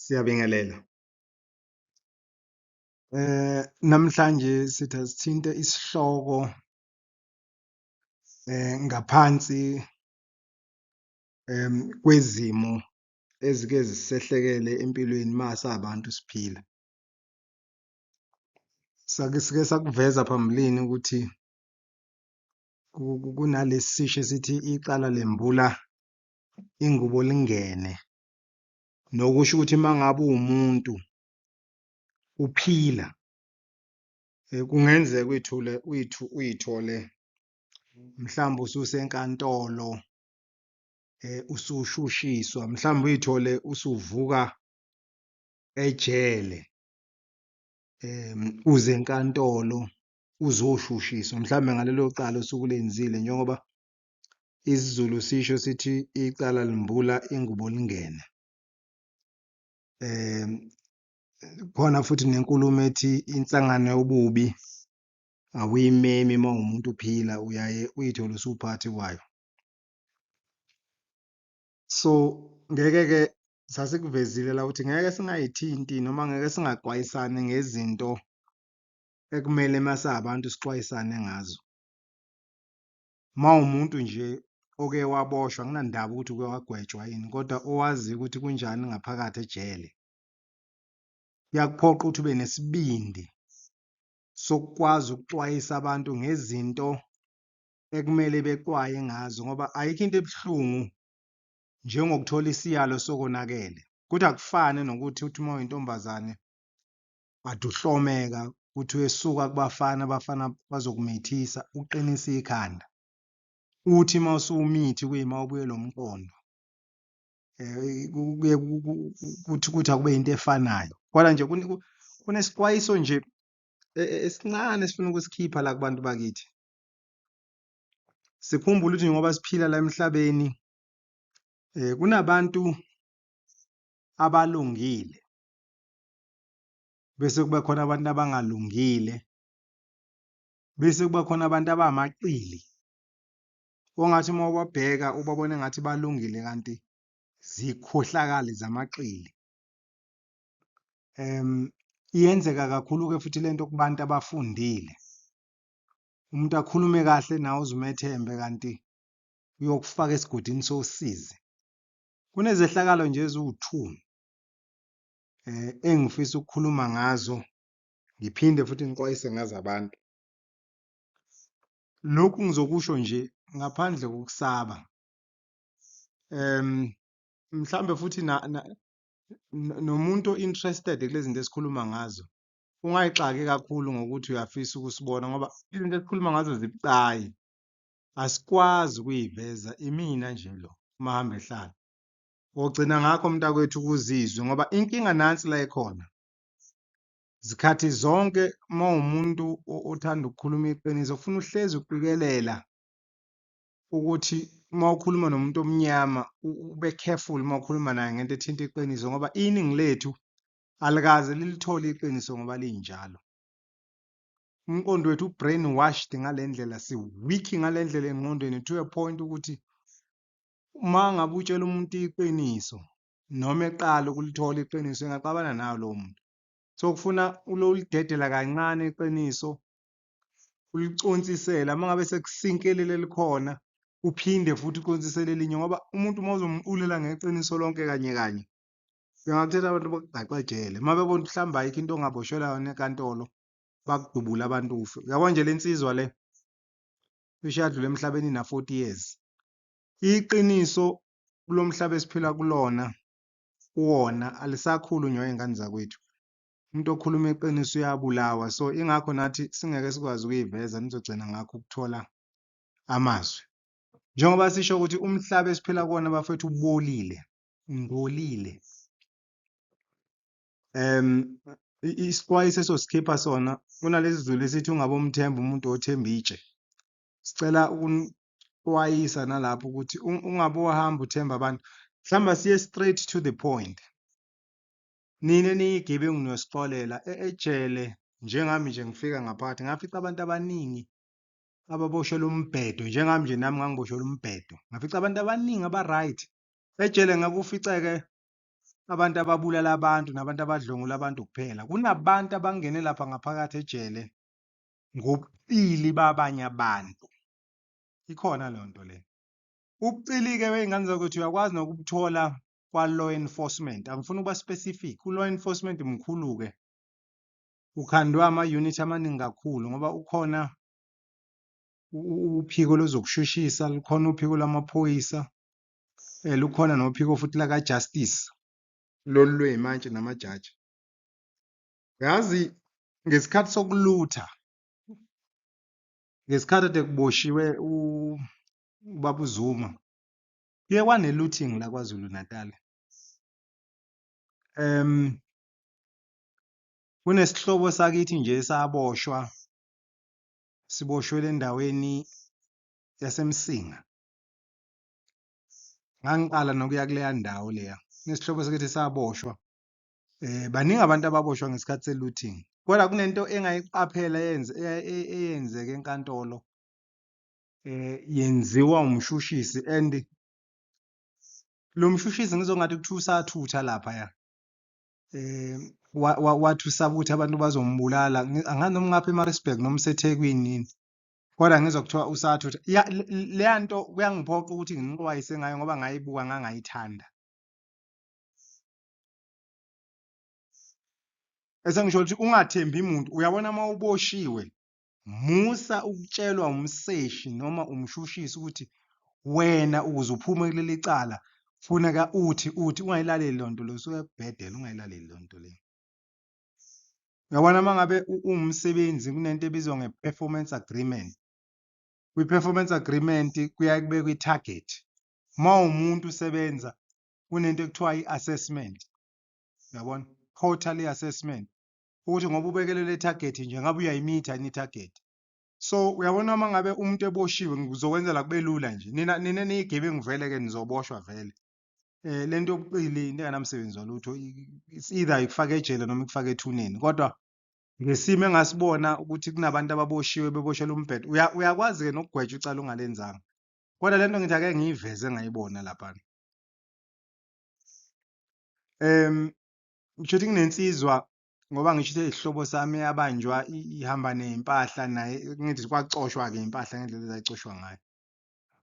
Siyabingelela. Namhlanje sithi asithinte isihloko ngaphansi kwezimo ezike zisehlekele empilweni masabantu siphila. Sike sakuveza phambilini ukuthi kunalesi sisho esithi icala lembula ingubo lingene. Nokusho ukuthi mangabe umuntu uphila kungenzeka uyithole mhlawumbe ususenkantolo usushushiswa mhlawumbe uyithole usuvuka ejele uze enkantolo uzoshushiswa mhlawumbe ngalelo cala osukulenzile njengoba isiZulu sisho sithi icala limbula ingubo lingene. Khona futhi nenkulumo ethi inhlangano yobubi awuyimemi uma umuntu uphila uyaye uyithole usuphathi kwayo. So ngeke-ke sasikuvezile la ukuthi ngeke singayithinti noma ngeke singaxwayisani ngezinto ekumele masabantu sixwayisane ngazo. Umuntu nje oke waboshwa akunandaba ukuthi uke wagwetshwa yini kodwa owaziyo ukuthi kunjani ngaphakathi ejele. Kuyakuphoqa ukuthi ube nesibindi sokukwazi ukuxwayisa abantu ngezinto ekumele bexwaye ngazo ngoba ayikho into ebuhlungu njengokuthola isiyalo sokonakele. Kuthi akufane nokuthi uma uyintombazane kade uhlomeka uthi wesuka kubafana abafana bazokumithisa uqinise ikhanda. Uthi uma usumithi kuyima ubuyela umqondo. Kuthi akube into efanayo. Kodwa nje kunesixwayiso nje esincane esifuna ukusikhipha la kubantu bakithi. Sikhumbule ukuthi ngoba siphila la emhlabeni kunabantu abalungile bese kuba khona abantu abangalungile bese kuba khona abantu abamaqili ongathi uma ubabheka ubabone ngathi balungile kanti zikhohlakali zamaqili. Iyenzeka kakhulu-ke futhi lento kubantu abafundile. Umuntu akhulume kahle nawe uzumethembe kanti uyokufaka esigodini sosizi. Kunezehlakalo nje eziwu-2 engifisa ukukhuluma ngazo ngiphinde futhi ngixwayise ngazo abantu. Lokhu ngizokusho nje ngaphandle kokusaba. Mhlambe futhi nomuntu interested kulezi zinto esikhuluma ngazo ungayixaki kakhulu ngokuthi uyafisa ukusibona ngoba izinto esikhuluma ngazo zibucayi. Asikwazi ukuyiveza imina nje lo mahamba ehlala. Ogcina ngakho mntakwethu ukuzizwe ngoba inkinga nansi la ekhona. Zikhathi zonke umuntu othanda ukukhuluma iqiniso ufuna uhlezi uqikelela ukuthi uma ukhuluma nomuntu omnyama ube careful uma ukhuluma naye ngento ethinta iqiniso ngoba iningi lethu alikaze lilithole iqiniso ngoba linjalo. Umqondo wethu brainwashed ngalendlela weak ngalendlela engqondweni to a point ukuthi uma ngabe utshela umuntu iqiniso noma eqala ukulithola iqiniso engaxabana nayo lowo muntu. So kufuna ulolidedela kancane iqiniso uliconsisela mangabe sekusinkelele likhona uphinde futhi uconsisele elinye ngoba umuntu uma uzomqulela ngeqiniso lonke kanye kanye uyangakuthetha abantu bakugaxa ejele uma bebona mhlawumbe ayikho into ongaboshelwa yona enkantolo bakudubula abantu ufe. Uyabona nje lensizwa le ishadlula emhlabeni na 40 years. Iqiniso kulomhlaba esiphila kulona kuwona alisakhulunywa ngezingane zakwethu. Umuntu okhuluma iqiniso uyabulawa. So ingakho nathi singeke sikwazi ukuyiveza nizogcina ngakho ukuthola amazwi. Njengoba sisho ukuthi umhlaba esiphila kuwona bafethu ubolile, ngolile. Isixwayiso esosikhipha sona kunalezi zulu esithi ungabe umthemba umuntu othemba itshe. Sicela ukunixwayisa nalapho ukuthi ungabe wahamba uthemba abantu. Mhlawumbe siye straight to the point. Nina niyigebengu nosixolela ejele njengami nje ngifika ngaphakathi ngafica abantu abaningi ababoshelwe umbhedo njengami nje nami ngangiboshelwe umbhedo. Ngafica abantu abaningi aba-right. Ejele ngakufice-ke abantu ababulala abantu nabantu abadlwengula abantu kuphela. Kunabantu abangene lapha ngaphakathi ejele ngobuqili babanye abantu. Ikhona leyo nto leyo. Ubuqili-ke wey'ngane zakwethu uyakwazi nokubuthola kwa-law enforcement. Angifuni ukuba specific. U-law enforcement mkhulu-ke. Ukhandwe ama-unit amaningi kakhulu ngoba ukhona uphiko lwezokushushisa, lukhona uphiko lwamaphoyisa, lukhona nophiko futhi laka-justice, lolu lwey'mantshi namajaji. Yazi ngesikhathi sokulutha, ngesikhathi kade kuboshiwe ubaba uZuma, kuye kwane-looting la KwaZulu Natal. Kunesihlobo sakithi nje saboshwa, siboshwele endaweni yaseMsinga. Ngangiqala nokuya kuleya ndawo leya. Kunesihlobo sakithi saboshwa. Baningi abantu ababoshwa ngesikhathi se-looting. Kodwa kunento engayiqaphela eyenzeke enkantolo. Yenziwa umshushisi and lo mshushisi ngizongathi kuthiwa usathutha laphaya. Wathi usaba ukuthi abantu bazombulala. Angazi noma ngapha eMaritzburg noma useThekwini yini. Kodwa ngizwa kuthiwa usathutha. Leya nto kuyangiphoqa ukuthi nginixwayise ngayo ngoba ngayibuka ngangayithanda. Esengisho ukuthi ungathembi muntu, uyabona uma uboshiwe, musa ukutshelwa umseshi noma umshushisi ukuthi wena ukuze uphume kuleli cala kufuneka uthi ungayilaleli lonto lo, usuke ekubhedela ungayilaleli lonto le. Uyabona uma ngabe uwumsebenzi kunento ebizwa nge-performance agreement. Kwi-performance agreement kuyaye kubekwe i-target. Uma umuntu usebenza kunento ekuthiwa i-assessment. Uyabona? Quarterly assessment. Ukuthi ngoba ubekelele i-target nje ngabe uyayimitha yini i-target. So uyabona uma ngabe umuntu eboshiwe ngizokwenzela kube lula nje. Nina niyigebengu vele ke nizoboshwa vele. Lento yobuqili into enganamsebenzi walutho. It's either ikufaka ejele noma ikufaka ethuneni. Kodwa ngesimo engasibona ukuthi kunabantu ababoshiwe beboshelwa umbhedo. Uyakwazi ke nokugwetshwa icala ungalenzanga. Kodwa lento ngithi ake ngiyiveze ngayibona lapha. Ngisho ukuthi kunensizwa ngoba ngisho isihlobo sami yabanjwa ihamba nezimpahla naye ngithi kwacoshwa ke impahla ngendlela ezayicoshwa ngayo.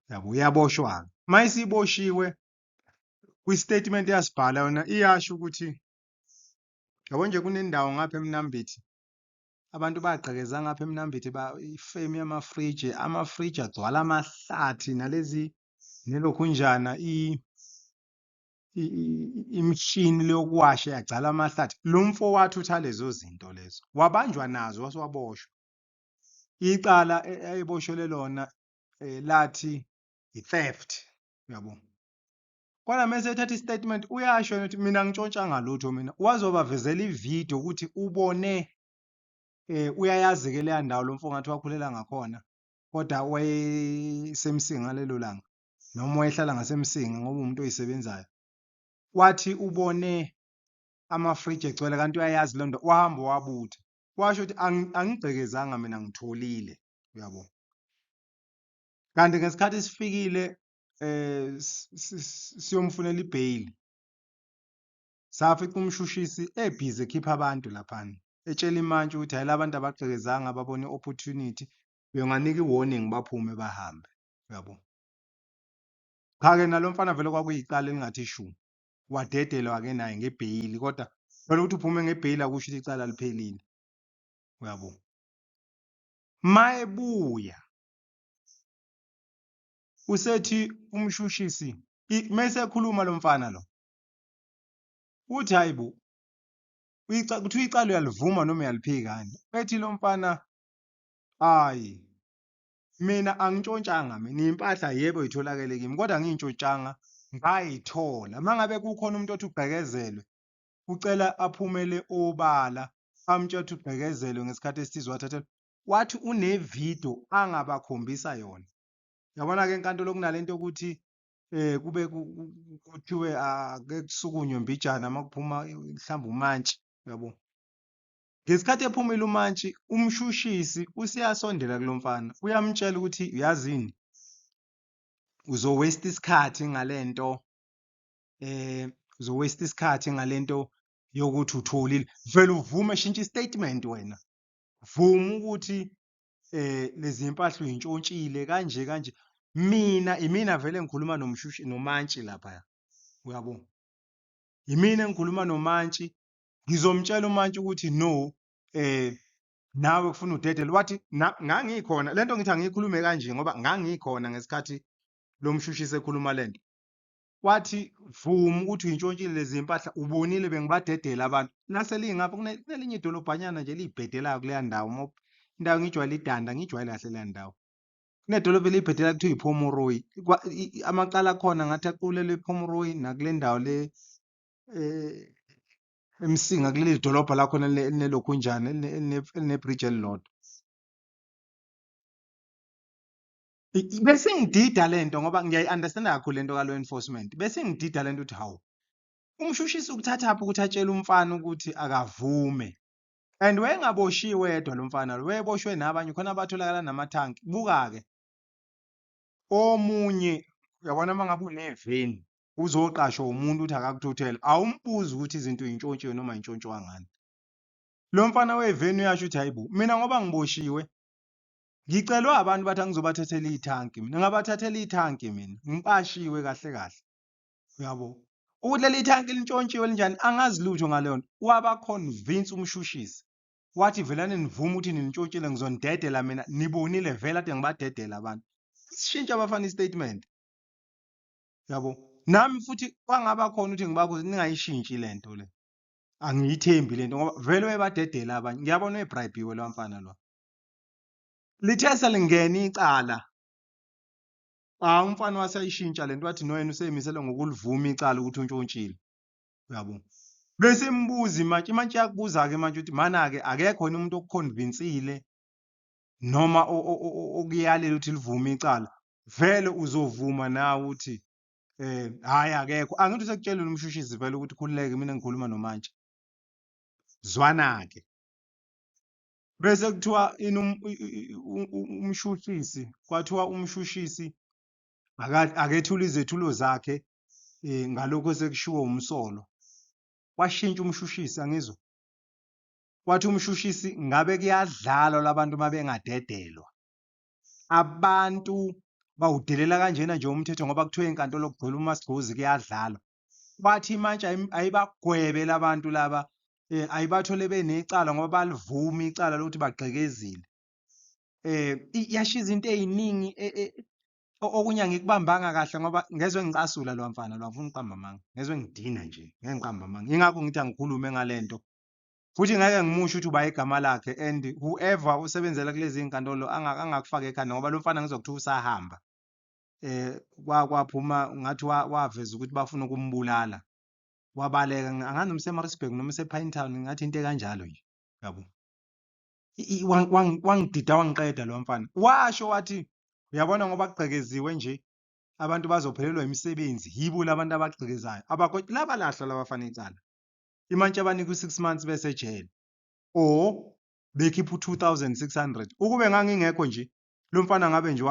Yabo uyaboshwa. Mayisiboshiwe kwi-statement yasibhala yona iyasho ukuthi yabo nje kunendawo ngapha eMnambithi abantu bagqekeza ngapha eMnambithi ifame yamafriji, amafriji agcwala amahlathi nalezi nelokhunjana imishini leyokuwasha yagcala amahlathi. Lo mfowethu utha lezo zinto lezo wabanjwa nazo wasiwaboshwa. Icala ayeboshelwe lona lathi i-theft, uyabo. Kodwa mase ethatha istatement uyasho ukuthi mina ngitshontshanga lutho mina. Wazobavezela ividiyo ukuthi ubone uyayazi ke leya ndawo lo mfowethu wakhulela ngakhona. Kodwa wayesemsinga ngalelo langa noma wayehlala ngasemsinga ngoba umuntu oyisebenzayo. Wathi ubone amafriji egcwele kanti uyayazi lento wahamba wabutha. Washo ukuthi angigqekezanga mina ngitholile, uyabo. Kanti ngesikhathi sifikile siyomfunela ibail. Safica umshushisi ebhizi ekhipha abantu laphana. Etshela imantshi ukuthi hayi labantu abagqekezanga babone i-opportunity benganika i-warning baphume bahambe, uyabo. Cha-ke nalomfana vele kwakuyiqala elingathi shu. Wadedelwa ke naye ngebheyili kodwa phela ukuthi uphume ngebheyili akusho ukuthi icala liphelile, uyabo. Mayebuya usethi umshushisi mase ekhuluma lo mfana lo uthi hayibo kuthiwa icala uyalivuma noma uyaliphikani. Ethi lo mfana hayi mina angitshontshanga mina impahla yebo itholakele kimi kodwa ngiyintshontshanga ngayithola. Mangabe kukhona umuntu othi ugqekezelwe ucela aphumele obala amtshela ukuthi ugqekezelwe ngesikhathi esithize wathathelwa. Wathi unevidiyo angabakhombisa yona. Yabona ke enkantolo kunalento yokuthi kube kuthiwe ake kusukunywe mbijana makuphuma mhlawumbe umantshi, yabo. Ngesikhathi ephumile umantshi umshushisi usiyasondela kulo mfana uyamtshela ukuthi uyazini uzo waste isikhathi ngalento uzo-waste isikhathi ngalento yokuthi utholile vele uvume shintsha istatement wena vuma ukuthi lezi mpahla uyintshontshile kanje kanje imina vele ngikhuluma nomshushi nomantshi lapha uyabo imina engikhuluma nomantshi ngizomtshela umantshi ukuthi no nawe kufuna udedele wathi ngangikhona lento ngithi angiyikhulume kanje ngoba ngangikhona ngesikhathi lo mshushisi ekhuluma lento wathi vuma ukuthi uyintshontshile lezi mpahla ubonile bengibadedela abantu naselingapha kunelinye idolobhanyana nje liyibhedelayo kuleya ndawo indawo ngijwayele idanda ngijwayele kahle leya ndawo kunedolobha eliyibhedela kuthiwa iPomoroyi amaqala akhona ngathi aqulelwe ePomoroyi nakule ndawo le emsinga kuleli dolobha lakhona elinelokhunjana elinebridge elilodwa bese ngidida lento ngoba ngiyayi-understanda kakhulu lento ka-law enforcement bese ngidida lento ukuthi hawu umshushisi ukuthathaphi ukuthi atshele umfana ukuthi akavume and wayengaboshiwe yedwa lo mfana lo wayeboshwe nabanye khona abatholakala namathanki buka-ke omunye uyabona uma ngabe uneveni uzoqashwa umuntu ukuthi akakuthothele awumbuzi ukuthi izinto yintshontshiwe noma yintshontshwa ngani lo mfana weveni uyasho ukuthi hayibo mina ngoba ngiboshiwe ngicelwe abantu bathi angizobathathela ithanki mina ngabathathela ithanki mina ngiqashiwe kahle kahle uyabo ukuthi leli thanki lintshontshiwe linjani angazi lutho ngaleyo nto wabaconvince umshushisi wathi velani nivume ukuthi nintshontshile ngizonidedela mina nibonile vele ade ngibadedela abantu sishintsha abafana istatement yabo nami futhi kwangaba khona ukuthi ngibakuze ningayishintshi lento le angiyithembi lento ngoba vele wayebadedela abanye ngiyabona webribewe lo mfana lo lithe selingena icala umfana wasayishintsha lento wathi no yena useyimisele ngokulivuma icala ukuthi untshontshiwe uyabo bese mbuzi manje yakubuza ke manje ukuthi mana-ke akekho yini umuntu okuconvinceile noma okuyalela ukuthi livume icala vele uzovuma nawe ukuthi hhayi akekho angithi sekutshelile umshushisi vele ukuthi khululeke mina ngikhuluma nomantshi zwana-ke bese kuthiwa umshushisi kwathiwa umshushisi akethule izethulo zakhe ngalokho esekushiwo umsolo washintsha umshushisi angizwa wathi umshushisi ngabe kuyadlalwa labantu mabengadedelwa abantu bawudelela kanjena nje umthetho ngoba kuthiwa inkantolo kugcwele uMasigcozi kuyadlalwa bathi manje ayibagwebe labantu laba ayibathole benecala ngoba balivuma icala lokuthi bagqekezile yasho izinto eziningi okunye angikubambanga kahle ngoba ngezwe ngicasula lo mfana lo angifuni uqamba amanga ngezwe ngidina nje ngeke ngiqamba amanga ingakho ngithi angikhulume ngalento futhi ngeke ngimusho ukuthi uba igama lakhe and whoever usebenzela kulezi inkantolo angakufaka ekhanda ngoba lo mfana ngizokuthiwa usahamba kwaphuma ngathi waveza ukuthi bafuna ukumbulala wabaleka angazi noma useMaritzburg noma usePinetown ngathi into ekanjalo nje yabo wangidida wangiqeda lo mfana washo wathi uyabona ngoba kugqekeziwe nje abantu bazophelelwa imisebenzi yibo labantu abagqekezayo labalahla labafana icala imantshi abanika u6 months bese ejele or bekhipha u2600 ukube ngangingekho nje lo mfana ngabe nje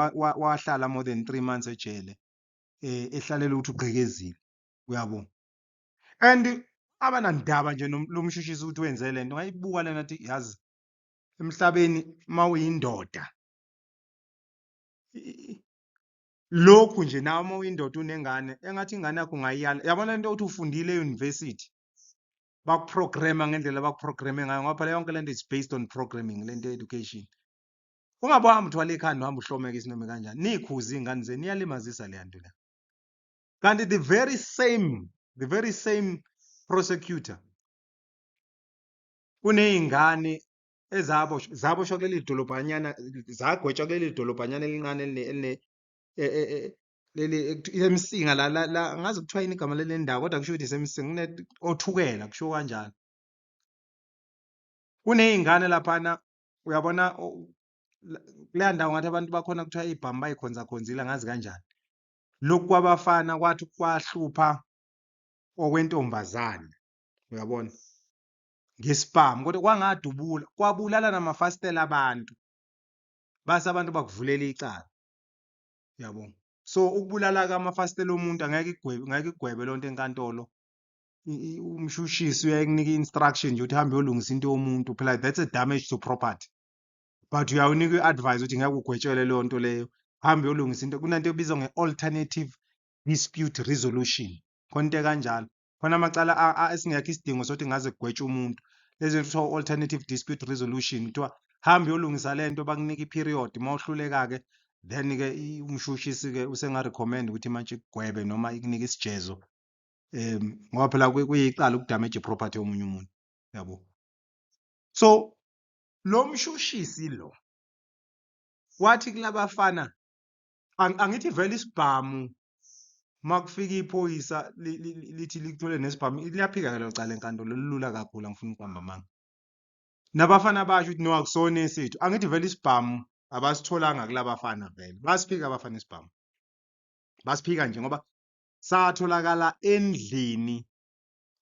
wahlala more than 3 months ejele ehlalela ukuthi ugqekezile uyabo and abanandaba nje lo mshushisi ukuthi wenze lento ngayibuka lena nathi yazi emhlabeni mawuyindoda lokhu nje nawe mawuyindoda unengane engathi ingane yakho ungayiyala yabona lento ukuthi ufundile e-university bakuprograma ngendlela bakuprograme ngayo ngoba phela yonke lento is based on programming lento education ungabe uhamba uthwala ikhanda uhamba uhlomeka isinome kanjani nikhuza iy'ngane zenu iyalimazisa leya nto leya kanti the very same prosecutor kuney'ngane zaboshwa kuleli dolobhanyana zagwetshwa kuleli dolobhanyana elincane emsinga la angazi kuthiwa yini igama leli ndawo kodwa kusho ukuthi isemsinga othukela kusho kanjalo kuney'ngane laphana uyabona kuleya ndawo ngathi abantu bakhona kuthiwa ibhamu bayikhonzakhonzile angazi kanjani lokhu kwabafana kwathi kwahlupha okwentombazane uyabona ngesibhamu kodwa kwangadubula kwabulala namafasitela abantu base abantu bakuvulela icala yabo so ukubulala kamafasitela omuntu angeke igwebe lonto enkantolo umshushisi uyayikunika i-instruction nje ukuthi hambe uyolungisa into yomuntu phela that's a damage to property. But uyawunika i-advice ukuthi ngeke ugwetshele leyo nto leyo, hambe uyolungisa into. Kunento ebizwa nge-alternative dispute resolution, khona into kanjalo. Khona amacala esingekho isidingo sokuthi ngaze kugwetshwe umuntu. Lezi zinto kuthiwa alternative dispute resolution, kuthiwa hambe uyolungisa le nto, bakunika i-period. Uma uhluleka-ke then-ke umshushisi-ke usenga-recommend ukuthi manje ikugwebe noma ikunike isijezo, ngoba phela kuyiqala ukudamage i-property yomunye umuntu, yabo. So lo mshushisi lo wathi kulabafana, angithi vele isibhamu makufika iphoyisa lithi likuthole nesibhamu liyaphika lo cala enkantolo, lilula kakhulu, angifuni ukuhamba manga. Nabafana basho ukuthi no, akusona esithu. Angithi vele isibhamu abasitholanga kulabafana vele, basiphika abafana isibhamu, basiphika nje ngoba satholakala endlini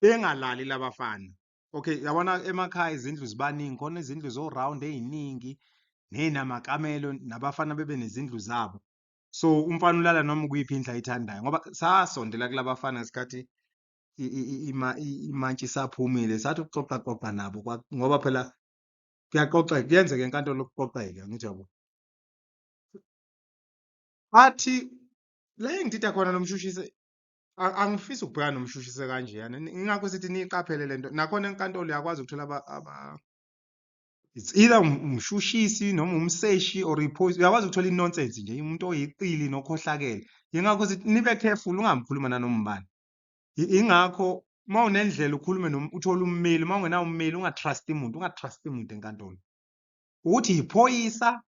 engalali labafana. Okay, yabona emakhaya izindlu zibaningi, khona izindlu zo-round ey'ningi ney'namakamelo, nabafana bebe nezindlu zabo. So umfana ulala noma kuyiphi indlu ayithandayo, ngoba sasondela kulabafana ngesikhathi imantshi isaphumile, sathi ukuxoxaxoxa nabo ngoba phela kuyaxoxeka, kuyenzeka enkantolo kuxoxeke, angithi yabo. Athi le ngititha khona nomshushisi, angifisi ukubhekana nomshushisi kanjeyana, ingakho sithi niyiqaphele le nto. Nakhona enkantolo uyakwazi ukuthola it's either umshushisi noma umseshi or iphoyisa, uyakwazi ukuthola i-nonsense nje, umuntu oyiqili nokhohlakele. Ingakho sithi nibe careful, ungamkhuluma nanoma ubani. Ingakho uma unendlela ukhulume uthole ummeli, uma ungenawo ummeli ungatrusti umuntu enkantolo. Ukuthi yiphoyisa,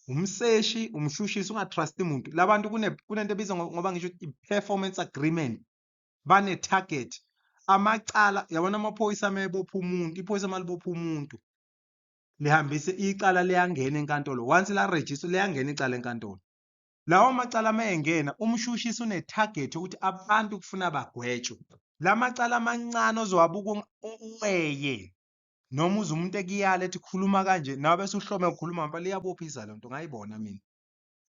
umseshi, umshushisi, ungatrusti muntu. Labantu kunento ebizwa ngoba ngisho i-performance agreement, bane-target. Amacala, yabona amaphoyisa mebopha umuntu, iphoyisa malibopha umuntu lihambise icala liyangena enkantolo, once la-register liyangena icala enkantolo. Lawo macala mayengena, umshushisi une-target ukuthi abantu kufuna bagwetshwe. La macala amancane ozowabuka uweye, noma uze umuntu ekuyala ethi khuluma kanje, nawe bese uhlome ukukhuluma ngapha, liyabophisa lento, ngayibona mina.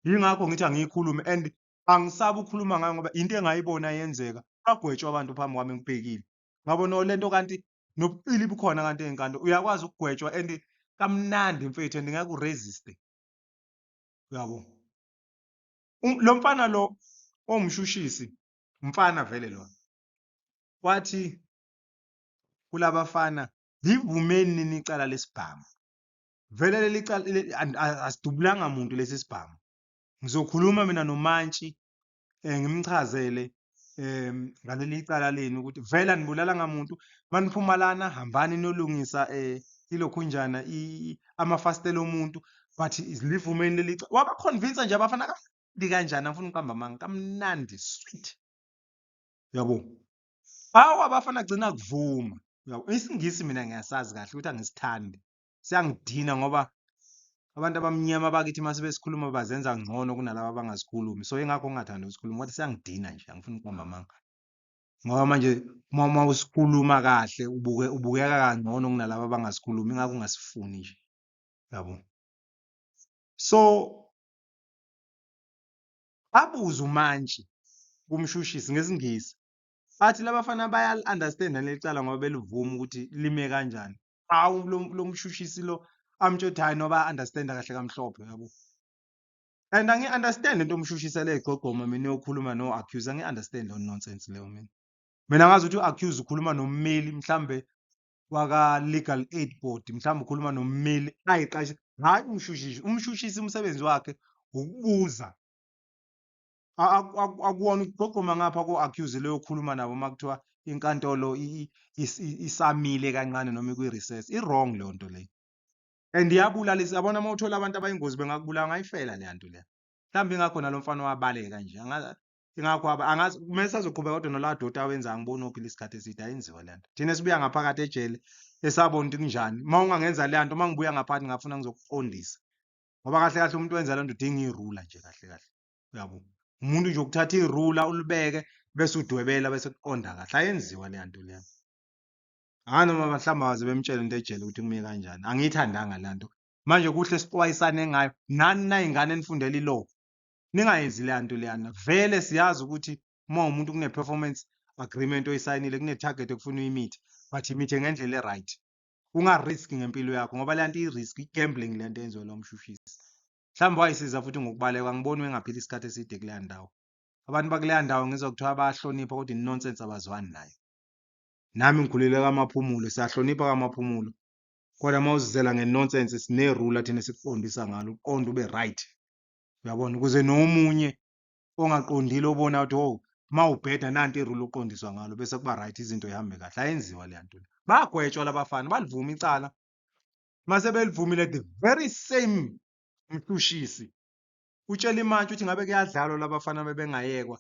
Yingakho ngithi angiyikhulume, and angisabi ukukhuluma ngayo ngoba into engayibona yenzeka, bagwetshwa abantu phambi kwami ngibhekile. Ngabona lento kanti nobuqili bukhona kanti enkantolo, uyakwazi ukugwetshwa and kamnandi mfethu, and ngeke uresiste, uyabo. Lo mfana lo owumshushisi, umfana vele lo, wathi kulabafana, livumeni nini icala lesibhamu. Vele leli cala asidubulanga muntu lesi sibhamu. Ngizokhuluma mina nomantshi ngimchazele ngaleli cala leni ukuthi vele anibulala ngamuntu, maniphuma lana hambani nolungisa ilokhunjana amafastela omuntu, but livumeni leli cala. Wabaconvince nje abafana kamnandi kanjani, angifuni ukuqamba amanga, kamnandi sweet, yabo. Hawu abafana gcina kuvuma, yabo. IsiNgisi mina ngiyasazi kahle ukuthi angisithandi, siyangidina ngoba abantu abamnyama bakithi mase besikhuluma bazenza ngcono kunalabo abangasikhulumi. So ingakho ngingathandi ukusikhuluma, kodwa siyangidina nje, angifuni ukuqamba amanga. Ngoba manje uma usikhuluma kahle ubukeka kangcono kunalabo abangasikhulumi, ingakho ungasifuni nje, yabo. So abuza umantshi kumshushisi ngesingisi, athi labafana baya-understand leli cala ngoba belivuma ukuthi lime kanjani. Hawu lo mshushisi lo amtsho ukuthi hayi noba understand kahle kamhlophe, yabo. And angi-understand into umshushisi egqogqoma mina uyokhuluma no-accuse, angi-understand leyo nonsense leyo mina. Mina ngazi ukuthi u-accuse ukhuluma nommeli mhlambe waka-Legal Aid Board, mhlawumbe ukhuluma nommeli ayiqashe, hhayi umshushisi. Umshushisi umsebenzi wakhe ukubuza, akuwona ukugqogqoma ngapha ko-accuse leyo khuluma nabo uma kuthiwa inkantolo isamile kancane noma ikwi-recess. I-wrong leyo nto leyo, and iyabulalisa. Yabona uma uthola abantu abayingozi bengakubulala, ngayifela leya nto leya. Mhlawumbe ingakho nalo mfana wabaleka nje, ingakho angazi kumele azoqhubeka kodwa nolaa doda awenza, angiboni ophila isikhathi eside, ayenziwa le nto. Thina sibuya ngaphakathi ejele esabona ukuthi kunjani. Uma ungangenza le nto, uma ngibuya ngaphakathi ngafuna ngizokuqondisa, ngoba kahle kahle umuntu wenza le nto udinga irula nje, kahle kahle, uyabo. Umuntu nje ukuthatha irula ulibeke bese udwebela bese kuqonda kahle, ayenziwa le nto leya. Hhayi noma mhlawumbe awaze bemtshele into ejele ukuthi kume kanjani, angiyithandanga le nto. Manje kuhle sixwayisane ngayo, nani nayingane enifundela i-law, ningayenzi le nto leyana. Vele siyazi ukuthi uma umuntu kune-performance agreement oyisayinile kune-target ekufuna uyimithe, but imithe ngendlela e-right. Unga-risk ngempilo yakho ngoba le nto i-risk, i-gambling le nto yenziwa lo mshushisi. Mhlawumbe wayisiza futhi ngokubaleka, angiboni wengaphila isikhathi eside kuleya ndawo. Abantu bakuleya ndawo ngizwa kuthiwa bayahlonipha kodwa i-nonsense abazwani nayo. Nami ngikhulele KwaMaphumulo, siyahlonipha KwaMaphumulo. Kodwa uma uzizela nge-nonsense sine-rule thina sikuqondisa ngalo, uqonde ube right. Uyabona, ukuze nomunye ongaqondile obona ukuthi oh uma ubheda nanti i-rule uqondiswa ngalo bese kuba right, izinto zihambe kahle. Ayenziwa le nto le. Bagwetshwa labafana, balivuma icala. Mase belivumile the very same mhlushisi utshela imantshi ukuthi ngabe kuyadlalwa labafana bebengayekwa.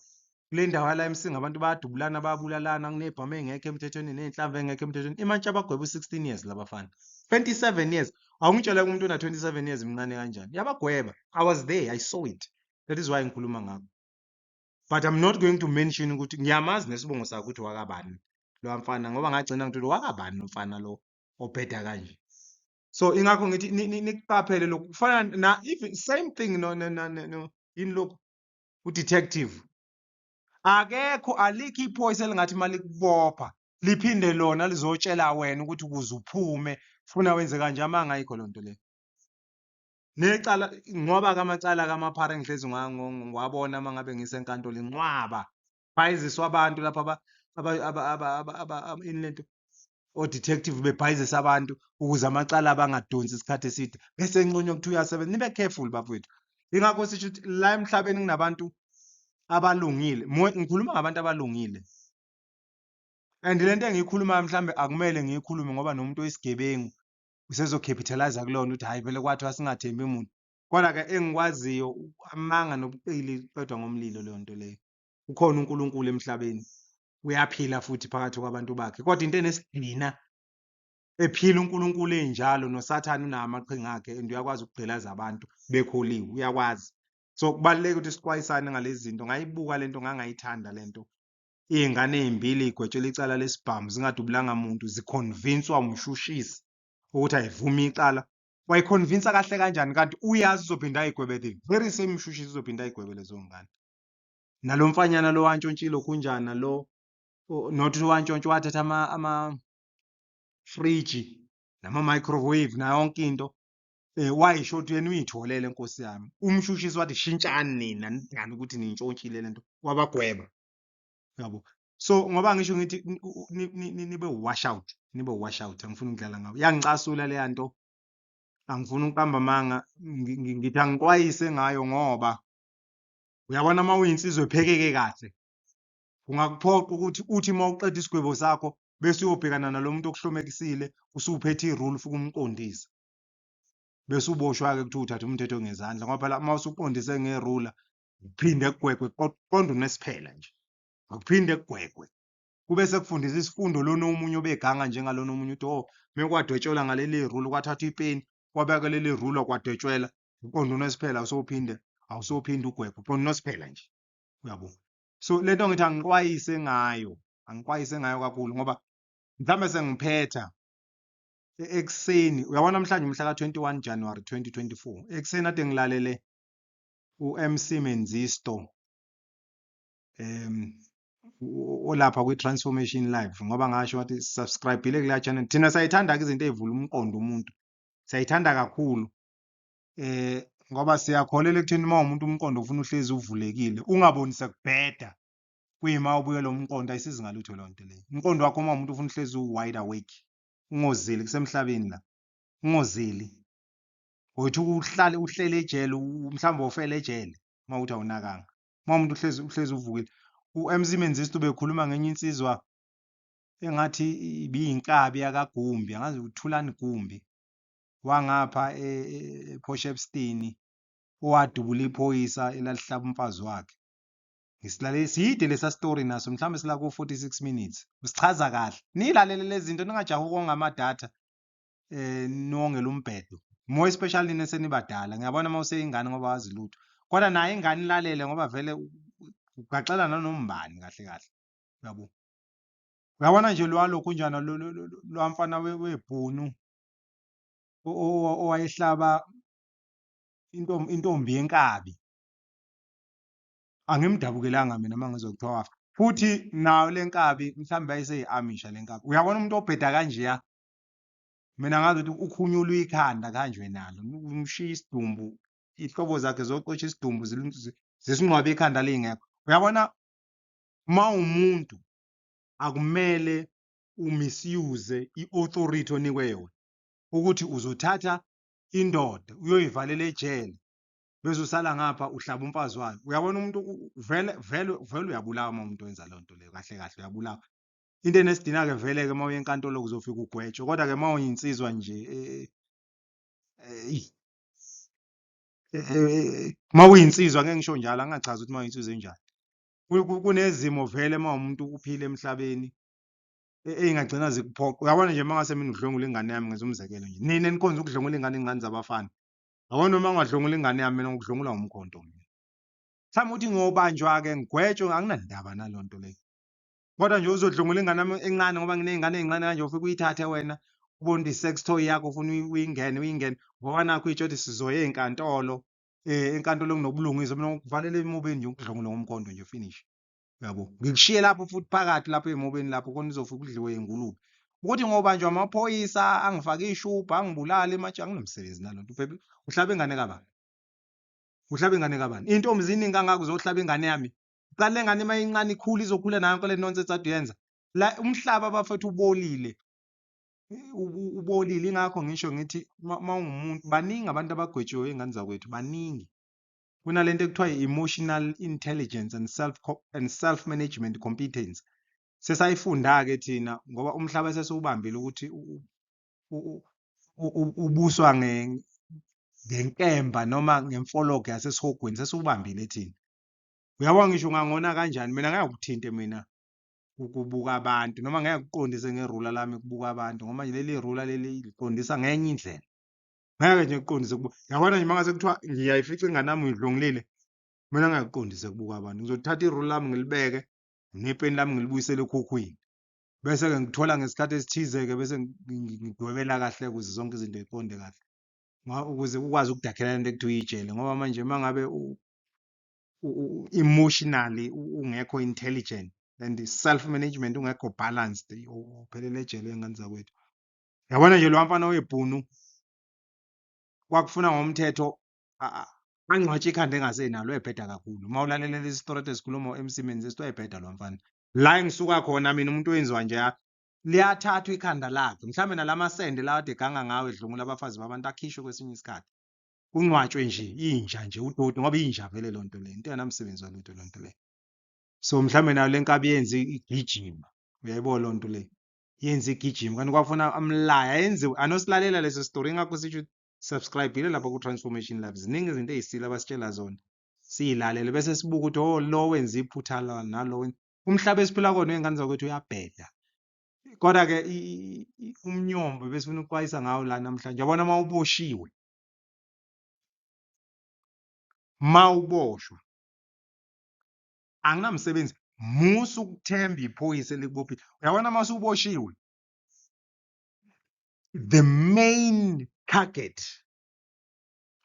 Kule ndawo yala eMsinga abantu bayadubulana, bayabulalana, kunebhamu engekho emthethweni, ney'nhlamvu engekho emthethweni. Imantshi abagweba u-16 years labafana. 27 years. Awungitshela umuntu ona-27 years mncane kanjani. Yabagweba. I was there, I saw it. That is why ngikhuluma ngakho. But I'm not going to mention ukuthi ngiyamazi nesibongo sakhe ukuthi wakabani lo mfana ngoba ngagcina ngithi wakabani umfana lo obheda kanje. So ingakho ngithi nikuqaphele lokhu kufana na even same thing no yini lokhu u-detective. Akekho, alikho iphoyisa elingathi malikubopha liphinde lona lizotshela wena ukuthi ukuze uphume funa wenze kanje, amangayikho lonto le. Necala ngoba kamacala kamaphara engihlezi ngiwabona mangabe ngisenkantolo inqwaba. Bayiziswa abantu lapha ini lento o-detective bebhayizisa abantu ukuze amacala abangadonsi isikhathi eside bese enqunywa ukuthi uyasebenza. Nibe careful bafowethu. Ingakho sisho ukuthi la emhlabeni kunabantu abalungile. Ngikhuluma ngabantu abalungile. And le nto engiyikhulumayo mhlambe akumele ngiyikhulume ngoba nomuntu oyisigebengu usezocapitalize kulona ukuthi hayi vele kwathiwa singathembi umuntu. Kodwa-ke engikwaziyo amanga nobuqili qedwa ngomlilo leyo nto leyo. Ukhona uNkulunkulu emhlabeni. Uyaphila futhi phakathi kwabantu bakhe. Kodwa into enesidina ephila uNkulunkulu enjalo noSathane unawo amaqhinga akhe and uyakwazi ukugqilaza abantu bekholiwe. Uyakwazi. So kubaluleka ukuthi sixwayisane ngalezi zinto. Ngayibuka lento ngangayithanda lento. Iy'ngane ey'mbili igwetshelwe icala lesibhamu zingadubulanga muntu ziconvince-wa umshushisi ukuthi ayivumi icala. Wayiconvince kahle kanjani kanti uyazi uzophinda ayigwebe the very same mshushisi uzophinda ayigwebe lezo ngane. Nalo mfanyana lo wantshontshile khunjana lo not wantshontsha wathatha ama-fridge nama-microwave nayo yonke into. Wayisho ukuthi yena uyitholele nkosi yami. Umshushisi wathi shintshani nina nidani ukuthi nintshontshile lento wabagweba. Yabo. So ngoba ngisho ngithi nibe wash out, angifuni ukudlala ngawo. Yangicasula le nto. Angifuni ukuqamba amanga, ngithi angixwayise ngayo ngoba uyabona uma uyinsizwa ephekeke kahle. Ungakuphoqa ukuthi uthi uma uqeda isigwebo sakho bese uyobhekana nalomuntu okuhlomekisile usuphethe irule ufike umqondisa. Bese uboshwa-ke kuthiwa uthatha umthetho ngezandla ngoba phela uma usuqondise ngerula kuphinde kugwegwe qonda unesiphela nje. Akuphinde kugwegwe. Kube sekufundisa isifundo lona omunye obeganga njengalona omunye uthi oh mekwadwetshelwa ngaleli rule kwathatha ipeni kwabeka leli rule kwadwetshwela uqonda unesiphela awusophinde ugwegwe uqonda unosiphela nje. Uyabo. So lento ngithi angiqwayise ngayo kakhulu ngoba mhlambe sengiphetha ekuseni. Uyabona namhlanje umhla ka-21 January 2024 ekuseni ade ngilalele u-MC Menzisto olapha kwi-Transformation Live ngoba ngasho wathi subscribe-ile kula channel. Thina sayithanda izinto ezivula umqondo umuntu. Sayithanda kakhulu. Ngoba siyakholela ekutheni uma umuntu umqondo ufuna uhlezi uvulekile ungaboni sekubheda kuyima ubuye lo mqondo ayisizi ngalutho lonto leyo. Umqondo wakho uma umuntu ufuna uhlezi wide awake ungozeli kusemhlabeni la. Ungozeli. Uthi uhlale uhlele ejele mhlawumbe ufele ejele uma uthi awunakanga. Uma umuntu uhlezi uvukile. U-MC Menzisto bekhuluma ngenye insizwa engathi ibiyinkabi yakagumbi, angazi uthulani Gumbi. Wangapha ePorshepstein owadubula iphoyisa elalihlaba umfazi wakhe. Ngisilalele side lesa story naso mhlawumbe sila ku 46 minutes. Usichaza kahle. Nilalele lezi zinto ningajahi ukonga amadatha nongela umbhedo. More especially nesenibadala. Ngiyabona uma useyingane ngoba wazi lutho. Kodwa naye ingane ilalele ngoba vele ugaxela nanombani kahle kahle. Yabo. Uyabona nje lwalokhu njana lwamfana webhunu owayehlaba intombi yenkabi. Angimdabukelanga mina mangizwa kuthiwa wafa. futhi nayo lenkabi mhlawumbe ayiseyi-amisha lenkabi. Uyabona umuntu obheda kanjeya, mina ngazi ukuthi ukhunyulwa ikhanda kanjwe nalo, umshiya isidumbu, ihlobo zakhe zocisha isidumbu zisinqwabe ikhanda lingekho. Uyabona, mawumuntu akumele umisuse i-authority onikwe yona ukuthi uzothatha indoda uyoyivalela ejele bese usala ngapha uhlaba umfazi wayo. Uyabona umuntu vele uyabulawa uma umuntu wenza leyo nto leyo, kahle kahle uyabulawa. Into enesidina-ke vele-ke uma uya enkantolo kuzofika ugwetshwe, kodwa-ke uma uyinsizwa nje uma uyinsizwa, ngeke ngisho njalo, angingachazi ukuthi uma uyinsizwa enjani. Kunezimo vele uma umuntu uphila emhlabeni ey'ngagcina zikuphoqa. Uyabona nje uma ngase mina udlwengula ingane yami, ngenza umzekelo nje, nina enikhonza ukudlwengula ingane zabafana. Yabona noma ungadlwengula ingane yami, mina ngikudlwengula ngomkhonto mina. Mhlawumbe uthi ngobanjwa-ke ngigwetshwe, anginandaba naleyo nto leyo. Kodwa nje uzodlwengula ingane yami encane ngoba nginey'ngane ey'ncane kanje, ufike uyithathe wena, ubone ukuthi i-sex toy yakho ufuna uyingene ngoba nakhu itsho ukuthi sizoya ey'nkantolo, enkantolo kunobulungiswa. Mina ngikuvalela emobeni nje ukudlwengula ngomkhonto nje, finish. Yabo, ngikushiye lapho futhi phakathi lapho ey'mobeni lapho khona uzofika udliwe iy'ngulube. Ukuthi ngobanjwa amaphoyisa, angifake ishubhu, angibulale anginomsebenzi nalonto. Uhlaba ingane kabani? Uhlaba ingane kabani? Iy'ntombi ziningi kangaka uzohlaba ingane yami? Kanti le ngane uma incane ikhula izokhula nayo yonke le nonsense ade uyenza. La umhlaba bafethu ubolile, ubolile. Ingakho ngisho ngithi uma ungumuntu, baningi abantu abagwetshiwe iy'ngane zakwethu, baningi. Kunalento ekuthiwa i-emotional intelligence and self management competence. Sesayifunda-ke thina ngoba umhlaba sesiwubambile ukuthi ubuswa ngenkemba noma ngemfologo yasesihogweni, sesiwubambile thina. Uyabona ngisho ungangona kanjani, mina ngeke ukuthinte mina ukubuka abantu, noma ngeke ukuqondise ngerula lami ukubuka abantu, ngoba nje leli rula leli liqondisa ngenye indlela. Ngeke nje kuqondise yabona nje mangase kuthiwa ngiyayifica ingane yami uyidlwengulile, mina ngeke kuqondise kubuka abantu. Ngizothatha irula lami ngilibeke, nepeni lami ngilibuyisele ekhukhwini, bese-ke ngithola ngesikhathi esithize-ke bese ngidwebela kahle ukuze zonke izinto ziqonde kahle, ukuze ukwazi ukudakhela lento ekuthiwa ijele. Ngoba manje uma ngabe emotionally ungekho intelligent and self management ungekho balanced, uphelele ejele ngane zakwethu. Yabona nje lo mfana webhunu kwakufuna ngomthetho angcwatshe ikhanda engasenalo, wayebheda kakhulu. Uma ulalela lesi story esikhuluma emsimeni sesithi wayebheda lo mfana. La engisuka khona mina, umuntu owenziwa nje liyathathwa ikhanda lakhe, mhlawumbe nalamasende lawa ade eganga ngawo edlwengula abafazi babantu akhishwe kwesinye isikhathi, kungcwatshwe nje inja nje, udoti, ngoba inja vele leyo nto leyo, into enamsebenzi walutho leyo nto leyo. So mhlawumbe nayo le nkabi yenze igijima, uyayibona leyo nto leyo, yenze igijima kanti kwafuna amlaya yenziwe. Anosilalela leso story, ingakho sisho subscribe ile lapha ku-Transformation Lab, ziningi izinto ey'sile abasitshela zona, siyilalele bese sibuka ukuthi oh, lo wenza iphutha nalo. Umhlaba esiphila kona wey'ngane zakwethu uyabheda. Kodwa-ke umnyombo besifuna ukuxwayisa ngawo la namhlanje, yabona uma uboshiwe, ma uboshwa anginamsebenzi, musa ukuthemba iphoyisa elikubophile. Uyabona uma usuboshiwe, the main target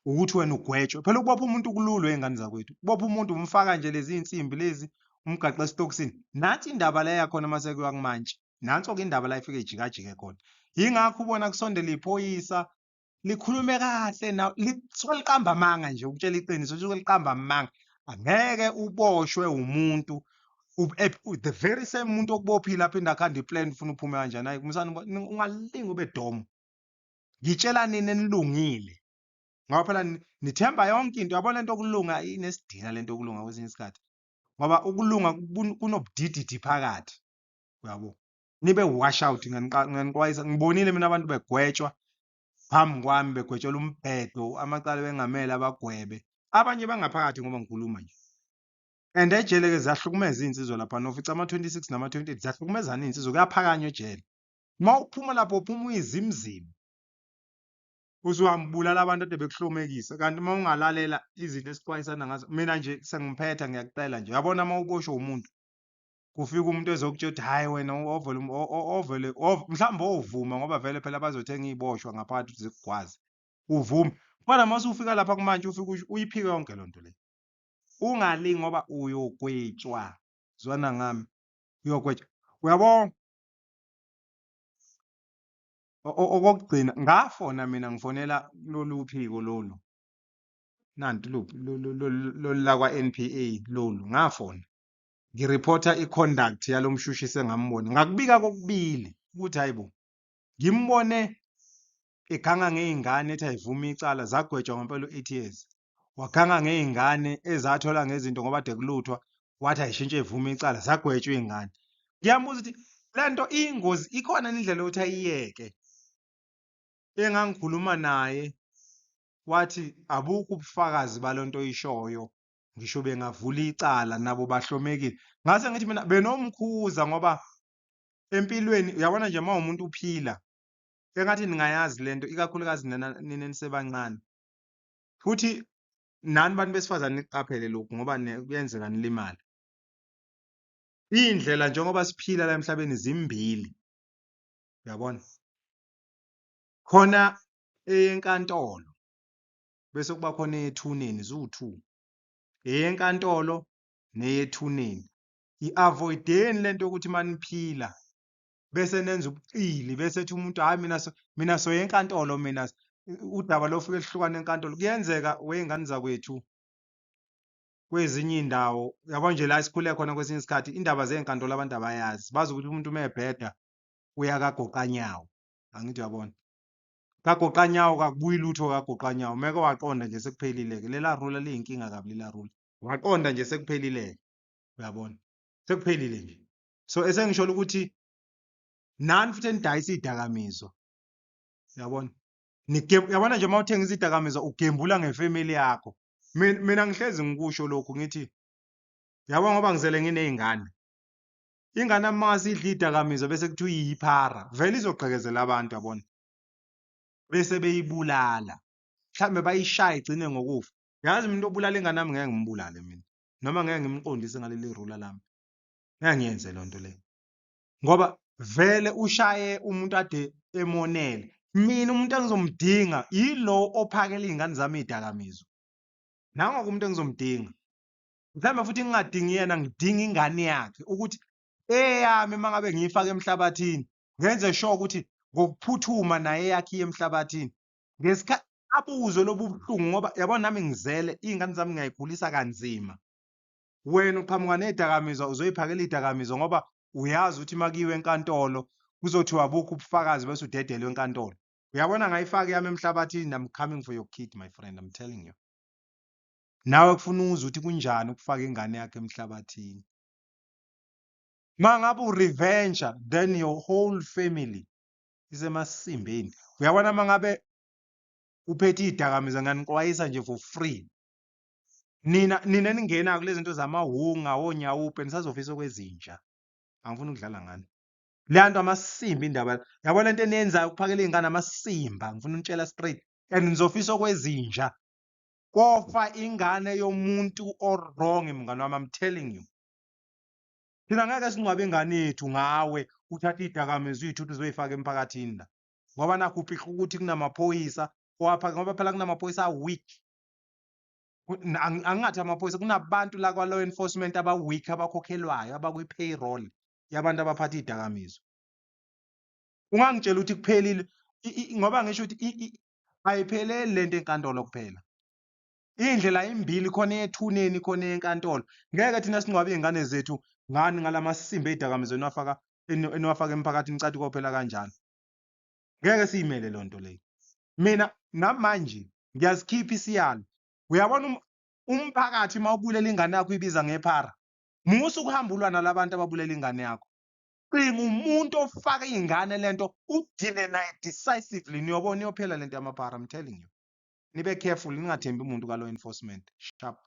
ukuthi wena ugwetshwe. Phela ukubopha umuntu kulula wey'ngane zakwethu, ukubopha umuntu umfaka nje lezi insimbi lezi, umgaqa esitokisini. Nathi indaba la yakhona mase kuyiwa kumantshi, nanso-ke indaba la ifike ijikajike khona. Yingakho ubona kusondela iphoyisa likhulume kahle nawe, lisuke liqamba amanga nje, ukutshela iqiniso, lisuke liqamba amanga. Angeke uboshwe umuntu the very same muntu okubophile aphinde akhanda iplan ufuna uphume kanjani. Hayi kumsana, ungalinga ube domo. Ngitshela nini enilungile, ngoba phela nithemba yonke into. Yabona lento yokulunga inesidina, lento yokulunga kwesinye isikhathi, ngoba ukulunga kunobudididi phakathi, uyabo. Nibe wash out, nganixwayisa, ngibonile mina abantu begwetshwa phambi kwami, begwetshelwa umbhedo, amacala bengamele abagwebe, abanye bangaphakathi ngoba ngikhuluma nje. And ejele-ke ziyahlukumeza iy'nsizwa lapha, nofica ama-26 nama-28 ziyahlukumezana iy'nsizwa, kuyaphakanywa ejele. Uma uphuma lapho uphuma uyizimzima, usuhambulala abantu ade bekuhlomekisa. Kanti uma ungalalela izinto esixwayisana ngazo, mina nje sengiphetha, ngiyakutela nje. Uyabona uma uboshwe umuntu, kufika umuntu ezokutshela ukuthi hhayi wena ovele mhlawumbe ovuma ngoba vele phela bazothenga iy'boshwa ngaphakathi ukuthi zikugwaze, uvume. Kodwa uma usufika lapha kumanje ufike uyiphike yonke leyo nto leyo, ungalingi ngoba uyogwetshwa. zwana ngami uyogwetshwa uyabona okokugcina ngafona mina ngifonela lolu phiko lolu nanti lolu lakwa NPA lolu ngafona ngireporta iconduct yalomshushisi engambona ngakubika kokubili ukuthi hayibo ngimbone eganga ngezingane ethi ayivuma icala zagwetshwa ngempela u8 years waganga ngezingane ezathola ngezinto ngoba de kuluthwa wathi ayishintshe evuma icala zagwetshwa izingane ngiyambuza ukuthi lento ingozi ikhona indlela yokuthi ayiyeke engangikhuluma naye wathi abukho ubufakazi balonto oyishoyo ngisho bengavula icala nabo bahlomekile ngase ngithi mina benomkhuza ngoba empilweni uyabona nje mawumuntu uphila engathi ningayazi lento ikakhulukazi nina nisebancane futhi nani bantu besifazane niqaphele lokhu ngoba kuyenzeka nilimale indlela njengoba siphila la emhlabeni zimbili uyabona khona enkantolo bese kuba khona ethuneni zu2 enkantolo neyethuneni iavoideni lento yokuthi maniphila bese nenza ubuqili bese ethi umuntu hayi mina so enkantolo mina udaba lofike lihlukana enkantolo kuyenzeka weyingane zakwethu kwezinye indawo yabo nje la isikhule khona kwesinye isikhathi indaba zenkantolo abantu abayazi bazi ukuthi umuntu mebheda uya kagoqanyawo angithi uyabona kagoqanyawo kakubuyi lutho kagoqanyawo meke waqonda nje sekuphelile ke lela rula liyinkinga kabi lela rula waqonda nje sekuphelile uyabona sekuphelile nje so esengisho ukuthi nani futhi enidayisa izidakamizwa uyabona uyabona nje mawuthenga izidakamizwa ugembula ngefamily yakho mina ngihlezi ngikusho lokhu ngithi yabona ngoba ngizele nginezingane ingane amasidla izidakamizwa bese kuthiwa iyiphara vele izogqekezela abantu yabona bese beyibulala mhlambe bayishaya igcine ngokufa yazi umuntu obulala ingane nami ngeke ngimbulale mina noma ngeke ngimqondise ngaleli rula lami ngeke ngiyenze lonto le ngoba vele ushaye umuntu ade emonele mina umuntu engizomdinga yilo ophakela izingane zami izidakamizwa nangoku umuntu engizomdinga mhlawumbe futhi ngingadingi yena ngidinga ingane yakhe ukuthi eyami mangabe ngiyifaka emhlabathini ngenze sure ukuthi ngokuphuthuma naye yakhe emhlabathini ngesikhathi abuzwe lobu buhlungu ngoba yabona nami ngizele izingane zami ngiyayigulisa kanzima wena uqhamuka nezidakamizwa uzoyiphakela izidakamizwa ngoba uyazi ukuthi makiwe enkantolo kuzothiwa abukho ubufakazi bese udedelwe enkantolo uyabona ngayifaka yami emhlabathini I'm coming for your kid my friend I'm telling you nawe kufuna uzwe ukuthi kunjani ukufaka ingane yakhe emhlabathini mangabe urevenge then your whole family isemasimbeni uyabona mangabe uphethe izidakamizwa nganixwayisa nje for free nina ningena kulezi zinto zamahunga onyawupe nisazofisa okwezinja angifuni ukudlala ngani leyanto amasimba indaba yabona lento eniyenzayo ukuphakela izingane amasimba ngifuna unitshela straight and nizofisa okwezinja kofa ingane yomuntu wrong mngani wami I'm telling you thina ngeke singcwabe ingane yethu ngawe uthatha izidakamizwa uyithuthu uzoyifaka emphakathini la ngoba nakho uphika ukuthi kunamaphoyisa ngoba phela kunamaphoyisa weak angingathi amaphoyisa kunabantu la kwa law enforcement aba-weak abakhokhelwayo abakwi-payroll yabantu abaphatha izidakamizwa ungangitshela ukuthi kuphelile ngoba ngisho ukuthi ayipheleli lento enkantolo kuphela indlela imbili khona ethuneni khona enkantolo ngeke thina singcwabe izingane zethu ngani ngalamasimba ezidakamizwa eniwafaka emphakathini cathi kophela kanjalo ngeke siyimele lonto leyo mina namanje ngiyazikhipha isiyalo uyabona umphakathi mawubulela ingane yakho ibiza ngephara musa ukuhamba ulwa nalabantu ababulela ingane yakho cinga umuntu ofaka ingane lento udile naye decisively niyobona iyophela lento yamaphara I'm telling you nibe careful ningathembi umuntu ka law enforcement sharp